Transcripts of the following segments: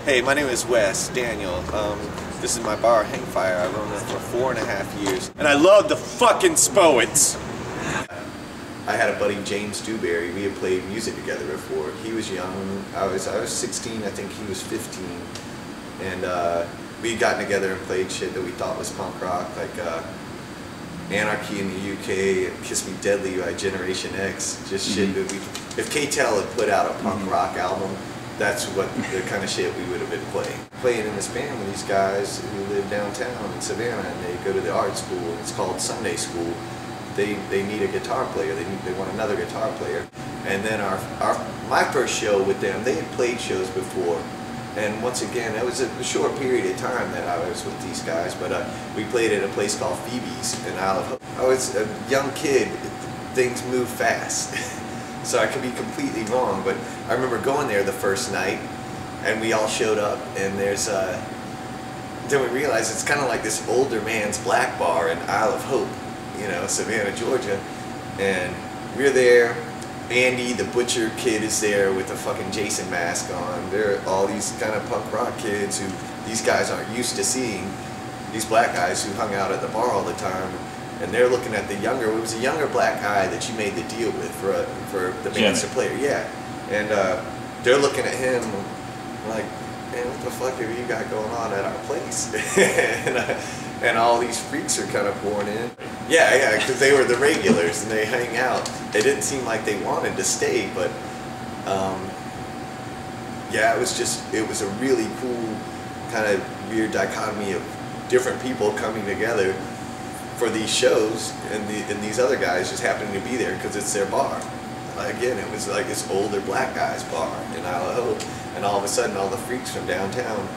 Hey, my name is Wes Daniel. This is my bar, Hangfire. I've owned it for 4.5 years. And I love the fucking spo-its! I had a buddy, James Dewberry. We had played music together before. He was young. I was 16, I think he was 15. And we had gotten together and played shit that we thought was punk rock, like Anarchy in the UK, Kiss Me Deadly by Generation X, just shit that we... If K-Tel had put out a punk rock album, that's what the kind of shit we would have been playing. Playing in this band with these guys who live downtown in Savannah, and they go to the art school, and it's called Sunday School. They need a guitar player, they want another guitar player. And then my first show with them, they had played shows before, and once again, it was a short period of time that I was with these guys, but we played at a place called Phoebe's in Isle of Hope. I was a young kid, things move fast. So I could be completely wrong, but I remember going there the first night, and we all showed up, and then we realized it's kind of like this older man's black bar in Isle of Hope, you know, Savannah, Georgia, and we're there. Andy, the butcher kid, is there with a fucking Jason mask on. There are all these kind of punk rock kids who these guys aren't used to seeing, these black guys who hung out at the bar all the time. And they're looking at it was a younger black guy that you made the deal with for the master player, yeah. And they're looking at him like, man, what the fuck have you got going on at our place? and all these freaks are kind of pouring in. Yeah, because they were the regulars and they hang out. It didn't seem like they wanted to stay, but yeah, it was a really cool kind of weird dichotomy of different people coming together for these shows, and these other guys just happening to be there because it's their bar. Again, it was like this older black guy's bar in Isle of Hope, and all of a sudden all the freaks from downtown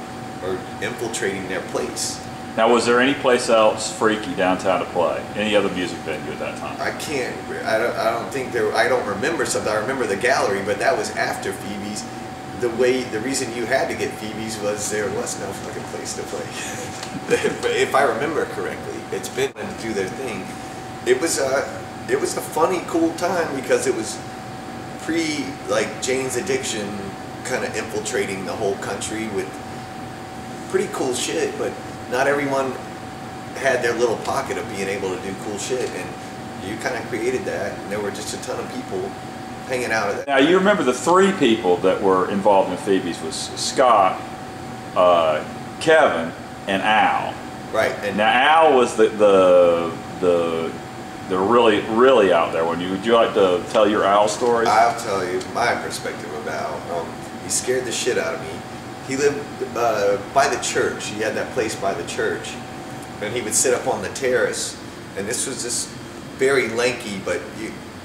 are infiltrating their place. Now, was there any place else freaky downtown to play? Any other music venue at that time? I don't think there. I don't remember something. I remember the gallery, but that was after Phoebe's. The reason you had to get Phoebe's was there was no fucking place to play. If I remember correctly, it's been to do their thing. It was a funny, cool time because it was pre like Jane's Addiction kind of infiltrating the whole country with pretty cool shit, but not everyone had their little pocket of being able to do cool shit, and you kind of created that, and there were just a ton of people hanging out of that. Now, you remember the three people that were involved in Phoebe's was Scott, Kevin, and Al. Right. And now Al was the really out there one. Would you like to tell your Al story? I'll tell you my perspective of Al. He scared the shit out of me. He lived by the church. He had that place by the church, and he would sit up on the terrace. And this was this very lanky but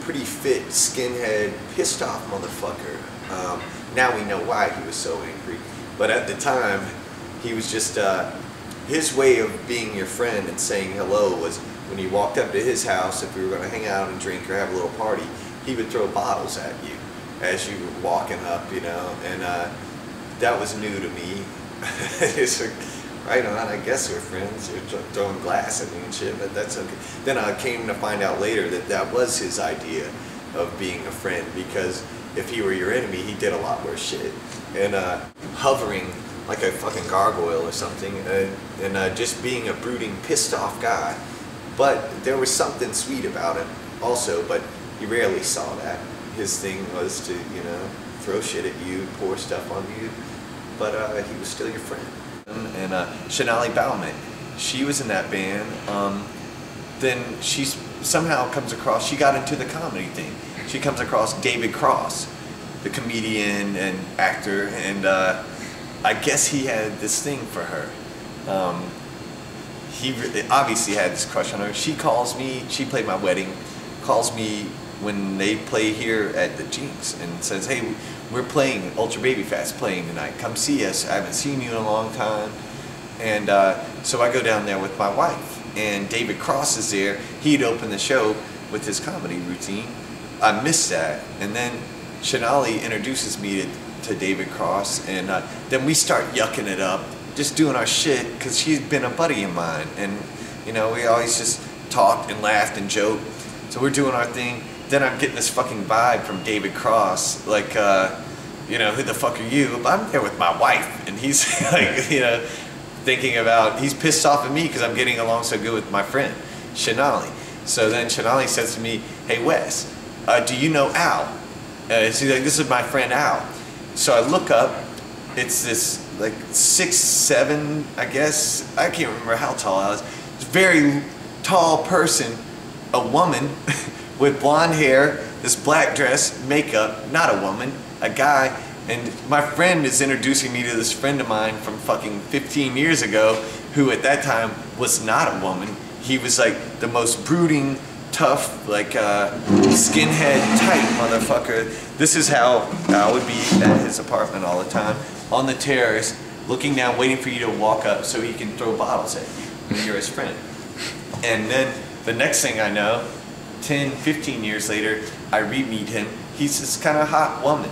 pretty fit, skinhead, pissed off motherfucker. Now we know why he was so angry, but at the time, he was just his way of being your friend and saying hello was when you walked up to his house. If we were going to hang out and drink or have a little party, he would throw bottles at you as you were walking up, you know, and that was new to me. It's like, right on, I guess we're friends. You're throwing glass at me and shit, but that's okay. Then I came to find out later that that was his idea of being a friend, because if he were your enemy, he did a lot worse shit. And hovering like a fucking gargoyle or something, and just being a brooding, pissed off guy. But there was something sweet about him also, but you rarely saw that. His thing was to, you know, throw shit at you, pour stuff on you, but he was still your friend. And Shanali Bauman, she was in that band. Then she somehow comes across, she got into the comedy thing. She comes across David Cross, the comedian and actor, and I guess he had this thing for her. He obviously had this crush on her. She calls me, she played my wedding, calls me when they play here at the Jinx and says, hey, we're playing, Ultra Baby Fat's playing tonight, come see us, I haven't seen you in a long time. And so I go down there with my wife, and David Cross is there. He'd opened the show with his comedy routine. I missed that, and then Shanali introduces me to David Cross, and then we start yucking it up, just doing our shit, because she's been a buddy of mine, and you know, we always just talked and laughed and joked. So we're doing our thing. Then I'm getting this fucking vibe from David Cross, like you know, who the fuck are you? I'm there with my wife. And he's like, you know, thinking about, he's pissed off at me because I'm getting along so good with my friend, Shanali. So then Shanali says to me, hey Wes, do you know Al? She's like, this is my friend Al. So I look up, it's this like 6'7", I guess, I can't remember how tall I was. It's a very tall person, a woman with blonde hair, this black dress, makeup, not a woman, a guy. And my friend is introducing me to this friend of mine from fucking 15 years ago, who at that time was not a woman. He was like the most brooding, tough, like skinhead type motherfucker. This is how I would be at his apartment all the time, on the terrace, looking down, waiting for you to walk up so he can throw bottles at you when you're his friend. And then the next thing I know, 10, 15 years later, I re-meet him. He's this kind of hot woman.